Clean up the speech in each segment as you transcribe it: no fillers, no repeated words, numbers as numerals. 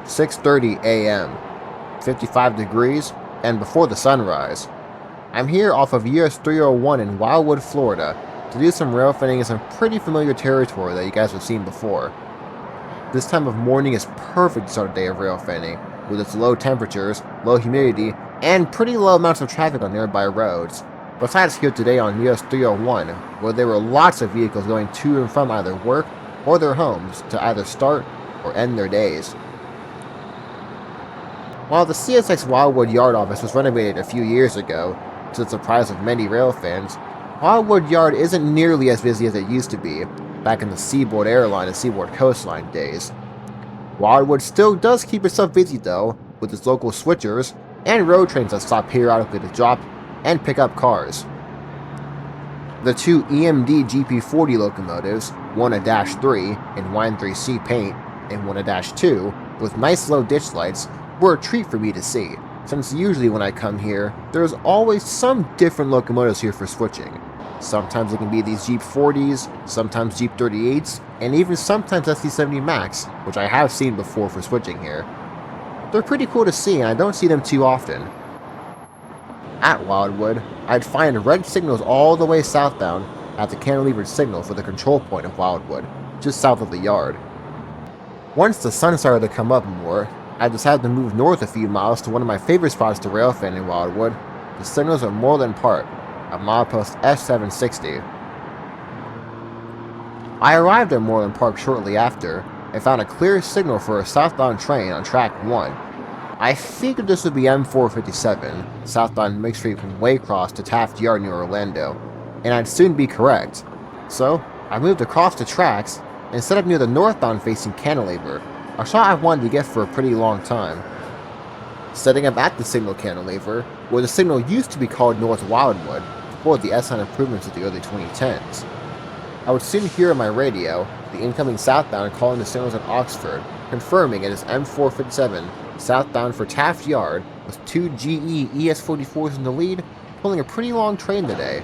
6:30 a.m., 55 degrees, and before the sunrise. I'm here off of US 301 in Wildwood, Florida, to do some railfanning in some pretty familiar territory that you guys have seen before. This time of morning is perfect to start a day of railfanning, with its low temperatures, low humidity, and pretty low amounts of traffic on nearby roads. Besides here today on US 301, where there were lots of vehicles going to and from either work or their homes to either start or end their days. While the CSX Wildwood Yard office was renovated a few years ago, to the surprise of many rail fans, Wildwood Yard isn't nearly as busy as it used to be back in the Seaboard Airline and Seaboard Coastline days. Wildwood still does keep itself busy though, with its local switchers and road trains that stop periodically to drop and pick up cars. The two EMD GP40 locomotives, one a -3 in Wine 3C paint and one a -2 with nice low ditch lights, were a treat for me to see, since usually when I come here, there's always some different locomotives here for switching. Sometimes it can be these Jeep 40s, sometimes Jeep 38s, and even sometimes SC70 Max, which I have seen before for switching here. They're pretty cool to see and I don't see them too often. At Wildwood, I'd find red signals all the way southbound at the cantilevered signal for the control point of Wildwood, just south of the yard. Once the sun started to come up more, I decided to move north a few miles to one of my favorite spots to railfan in Wildwood, the signals of Morland Park, at milepost S760. I arrived at Morland Park shortly after and found a clear signal for a southbound train on track 1. I figured this would be M457, southbound Mix Street from Waycross to Taft Yard near Orlando, and I'd soon be correct. So, I moved across the tracks and set up near the northbound facing cantilever, a shot I've wanted to get for a pretty long time. Setting up at the signal cantilever, where the signal used to be called North Wildwood, before the S-line improvements of the early 2010s. I would soon hear on my radio the incoming southbound calling the signals at Oxford, confirming it is M457 southbound for Taft Yard with two GE ES44s in the lead, pulling a pretty long train today.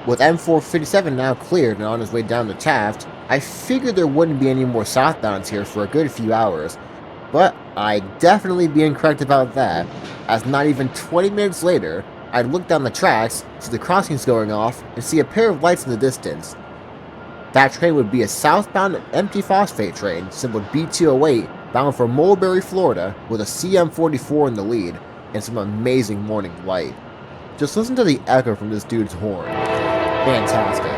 With M457 now cleared and on his way down the Taft, I figured there wouldn't be any more southbounds here for a good few hours, but I'd definitely be incorrect about that, as not even 20 minutes later, I'd look down the tracks, see the crossings going off, and see a pair of lights in the distance. That train would be a southbound empty phosphate train, symbol B208, bound for Mulberry, Florida, with a CM44 in the lead, and some amazing morning light. Just listen to the echo from this dude's horn. Fantastic.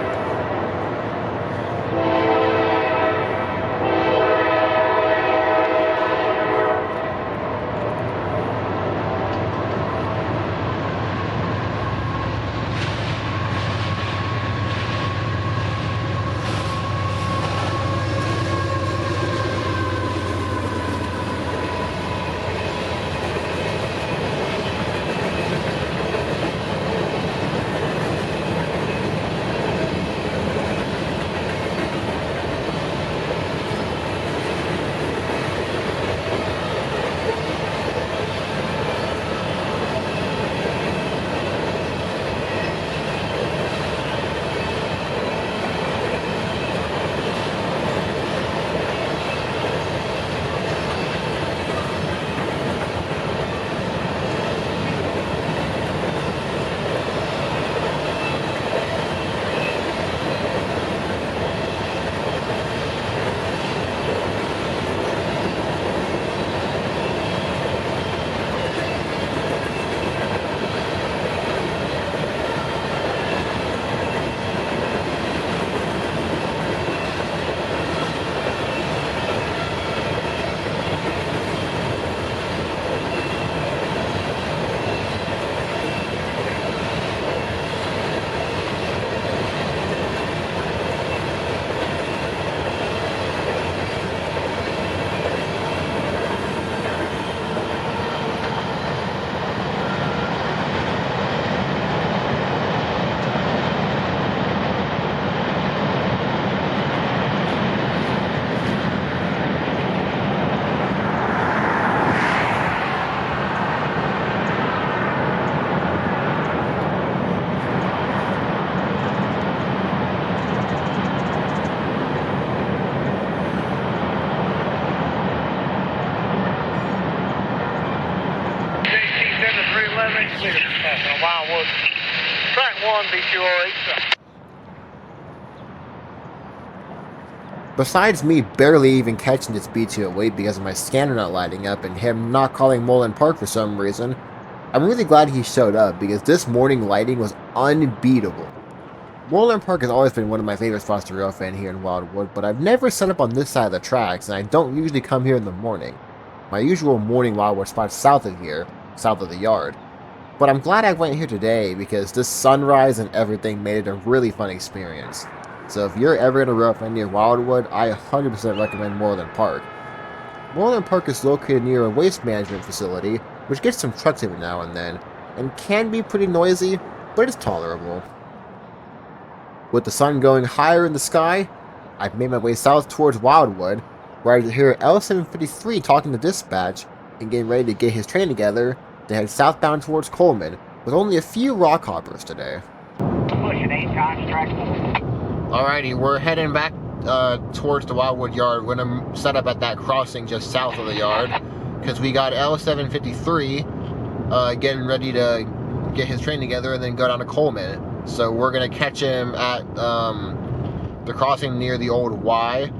Wildwood. Track 1, B208. Besides me barely even catching this B208 because of my scanner not lighting up and him not calling Morland Park for some reason, I'm really glad he showed up because this morning lighting was unbeatable. Morland Park has always been one of my favorite spots to railfan here in Wildwood, but I've never set up on this side of the tracks and I don't usually come here in the morning. My usual morning Wildwood spot's south of here, south of the yard. But I'm glad I went here today because this sunrise and everything made it a really fun experience. So if you're ever going to railfan near Wildwood, I 100% recommend Morland Park. Morland Park is located near a waste management facility, which gets some trucks every now and then, and can be pretty noisy, but it's tolerable. With the sun going higher in the sky, I've made my way south towards Wildwood, where I hear L753 talking to dispatch and getting ready to get his train together to head southbound towards Coleman, with only a few rock hoppers today. Pushing 8 times, track 4. Alrighty, we're heading back towards the Wildwood yard. We're going to set up at that crossing just south of the yard, because we got L753 getting ready to get his train together and then go down to Coleman. So we're going to catch him at the crossing near the old Y.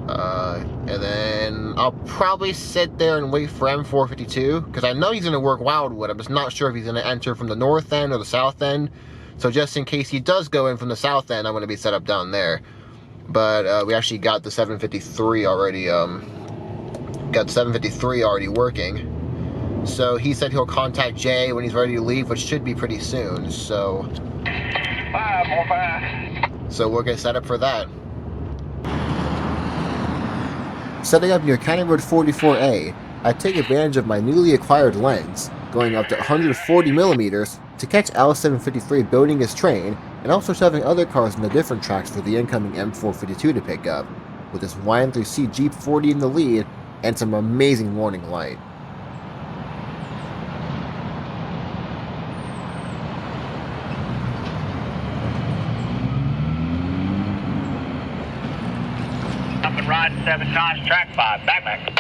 And then I'll probably sit there and wait for M452, because I know he's going to work Wildwood. I'm just not sure if he's going to enter from the north end or the south end. So just in case he does go in from the south end, I'm going to be set up down there. But we actually got the 753 already, working. So he said he'll contact Jay when he's ready to leave, which should be pretty soon. So 5 more 5. So we'll get set up for that. Setting up near County Road 44A, I take advantage of my newly acquired lens, going up to 140mm, to catch L753 building his train, and also shoving other cars into different tracks for the incoming M452 to pick up, with this Y3C Jeep 40 in the lead, and some amazing morning light. ride 7 times track 5. Back.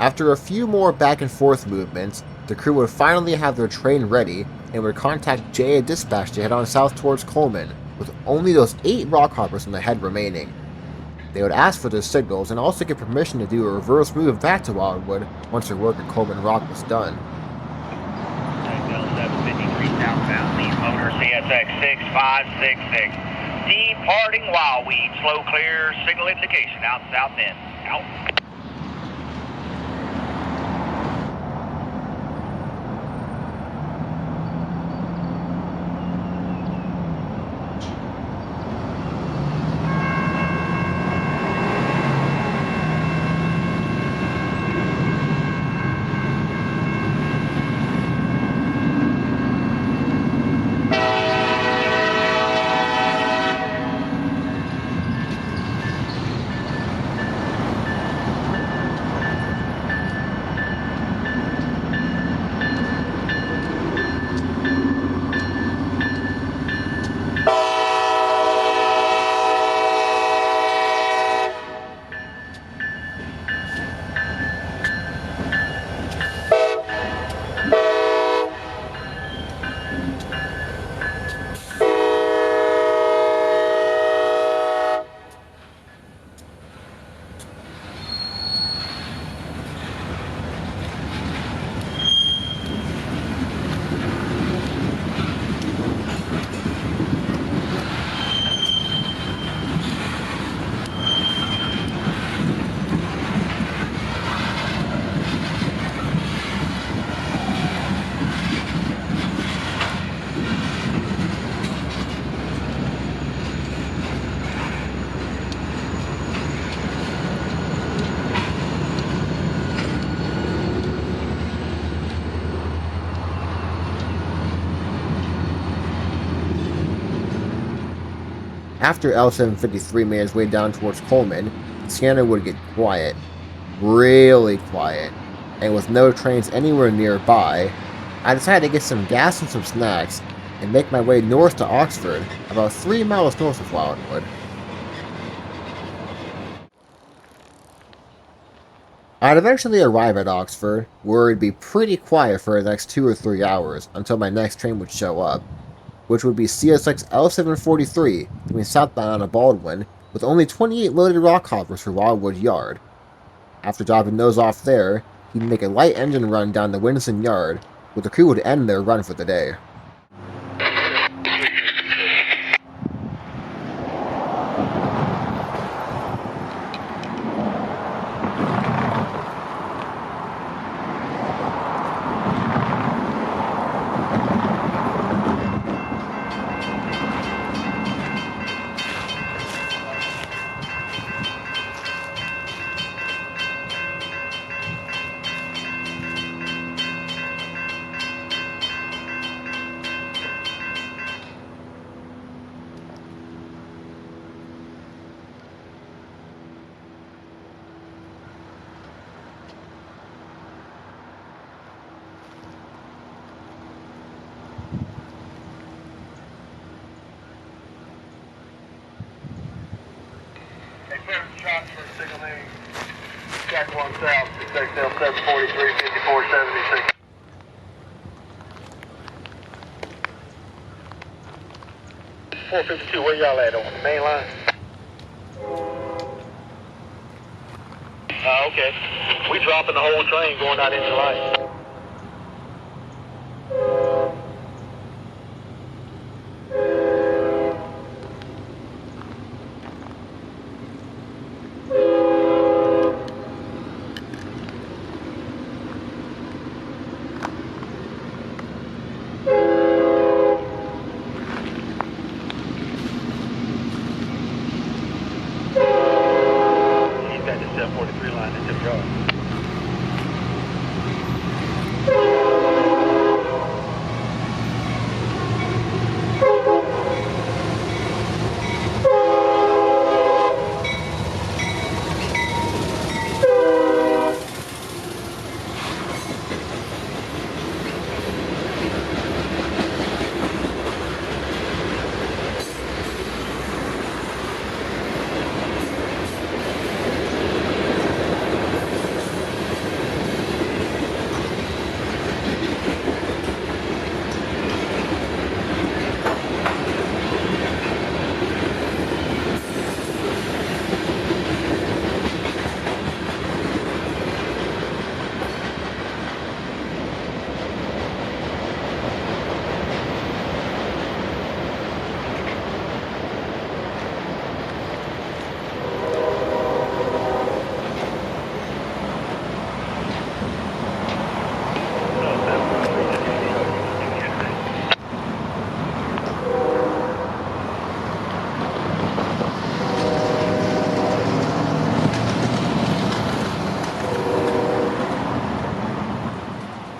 After a few more back and forth movements, the crew would finally have their train ready and would contact JA Dispatch to head on south towards Coleman, with only those 8 rockhoppers on the head remaining. They would ask for their signals and also get permission to do a reverse move back to Wildwood once their work at Coleman Rock was done. Bell 753 southbound, lead motor CSX 6566. Departing Wildweed, slow clear, signal indication out south end. Out. After L753 made its way down towards Coleman, the scanner would get quiet, really quiet, and with no trains anywhere nearby, I decided to get some gas and some snacks and make my way north to Oxford, about 3 miles north of Wildwood. I'd eventually arrive at Oxford, where it'd be pretty quiet for the next 2 or 3 hours until my next train would show up, which would be CSX L743 coming southbound on a Baldwin with only 28 loaded rock hoppers for Wildwood Yard. After dropping those off there, he'd make a light engine run down the Winston Yard, where the crew would end their run for the day. Shots for signaling. Jack 1 South, 6XL 743, 5476. 452, where y'all at on the main line? Okay. We dropping the whole train going out into light.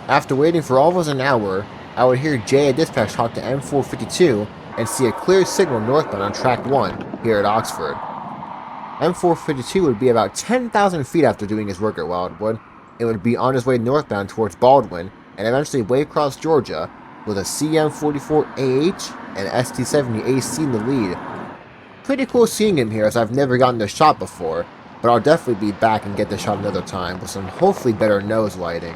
After waiting for almost an hour, I would hear Jay at dispatch talk to M452 and see a clear signal northbound on track 1 here at Oxford. M452 would be about 10,000 feet after doing his work at Wildwood. It would be on his way northbound towards Baldwin and eventually way across Georgia with a CM44AH and ST70AC in the lead. Pretty cool seeing him here as I've never gotten this shot before, but I'll definitely be back and get this shot another time with some hopefully better nose lighting.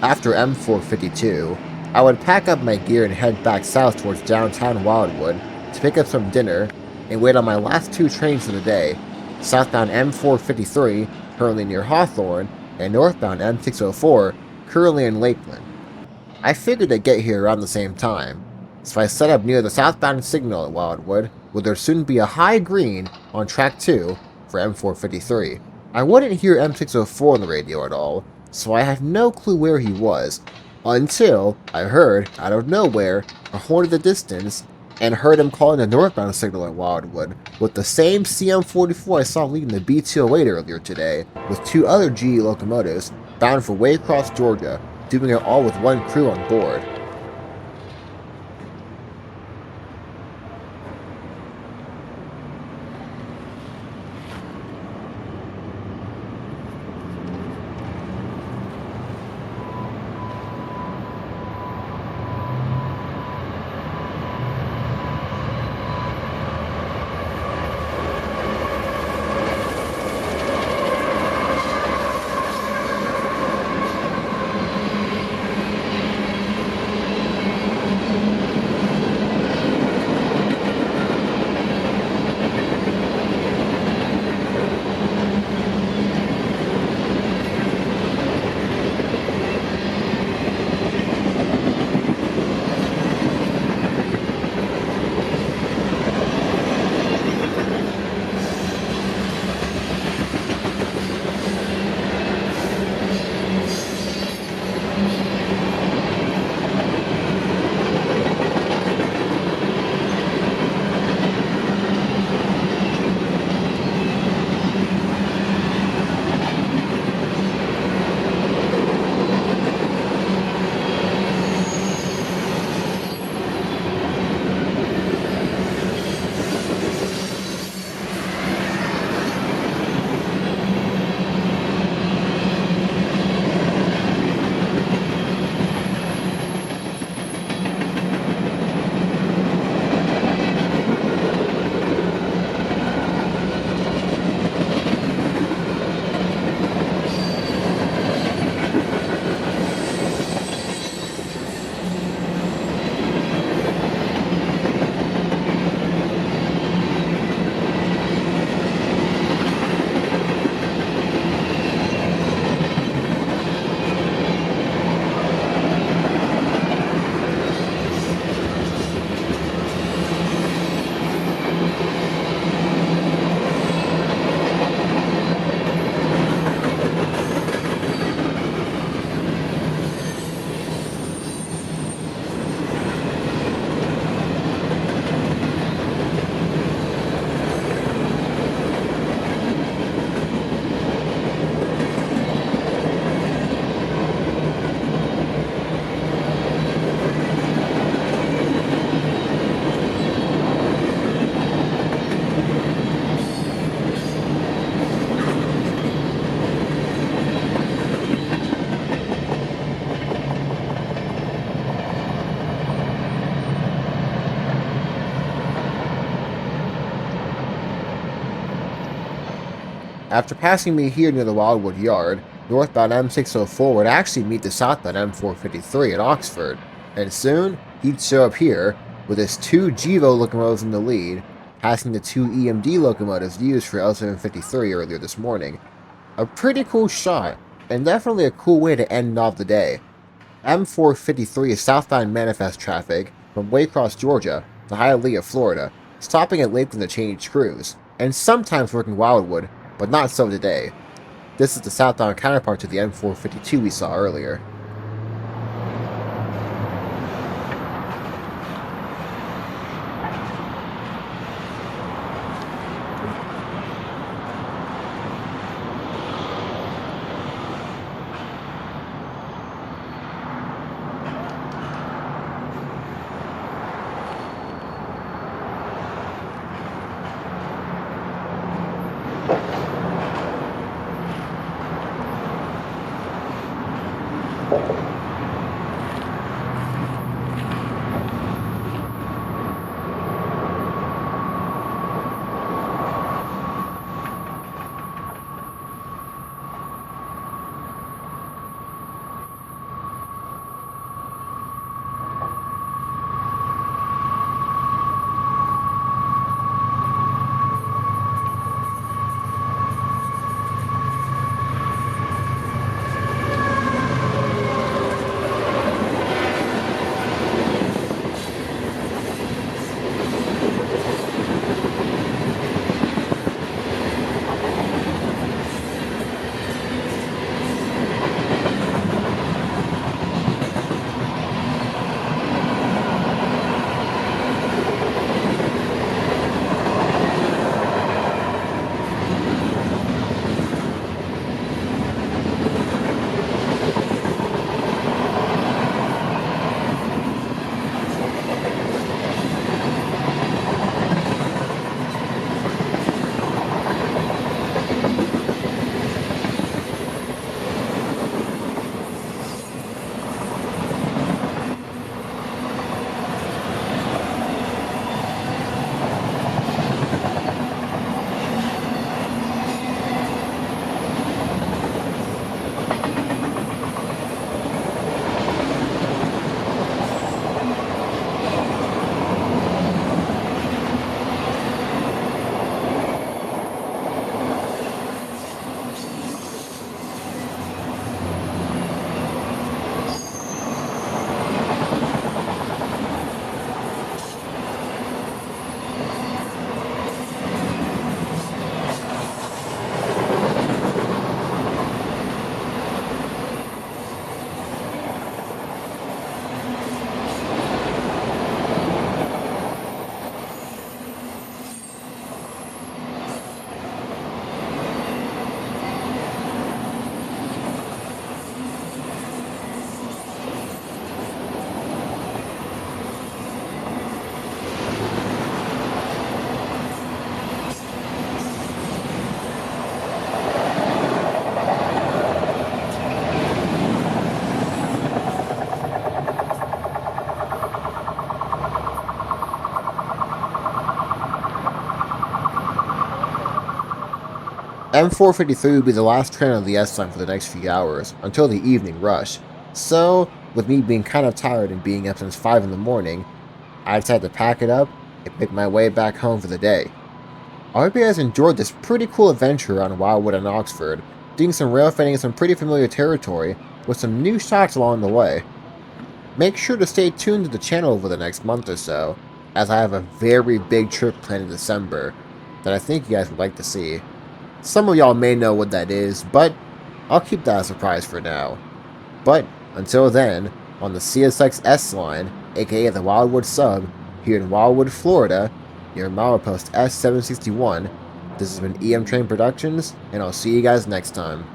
After M452, I would pack up my gear and head back south towards downtown Wildwood to pick up some dinner and wait on my last two trains of the day, southbound M453, currently near Hawthorne, and northbound M604, currently in Lakeland. I figured I'd get here around the same time, so I set up near the southbound signal at Wildwood, where there'd soon be a high green on track 2 for M453. I wouldn't hear M604 on the radio at all, so I had no clue where he was, until I heard, out of nowhere, a horn in the distance, and heard him calling the northbound signal at Wildwood, with the same CM44 I saw leaving the B208 earlier today, with two other GE locomotives bound for Waycross, Georgia, doing it all with one crew on board. After passing me here near the Wildwood Yard, northbound M604 would actually meet the southbound M453 at Oxford, and soon he'd show up here with his two GEVO locomotives in the lead, passing the two EMD locomotives used for L753 earlier this morning. A pretty cool shot, and definitely a cool way to end off the day. M453 is southbound manifest traffic from Waycross, Georgia to Hialeah, Florida, stopping at Lakeland to change crews, and sometimes working Wildwood, but not so today. This is the southbound counterpart to the M452 we saw earlier. M453 would be the last train on the S-line for the next few hours, until the evening rush. So, with me being kind of tired and being up since 5 in the morning, I decided to pack it up and make my way back home for the day. I hope you guys enjoyed this pretty cool adventure on Wildwood and Oxford, doing some railfanning in some pretty familiar territory, with some new shots along the way. Make sure to stay tuned to the channel over the next month or so, as I have a very big trip planned in December that I think you guys would like to see. Some of y'all may know what that is, but I'll keep that a surprise for now. But until then, on the CSX S-line, aka the Wildwood sub, here in Wildwood, Florida, near milepost S761, this has been EM Train Productions, and I'll see you guys next time.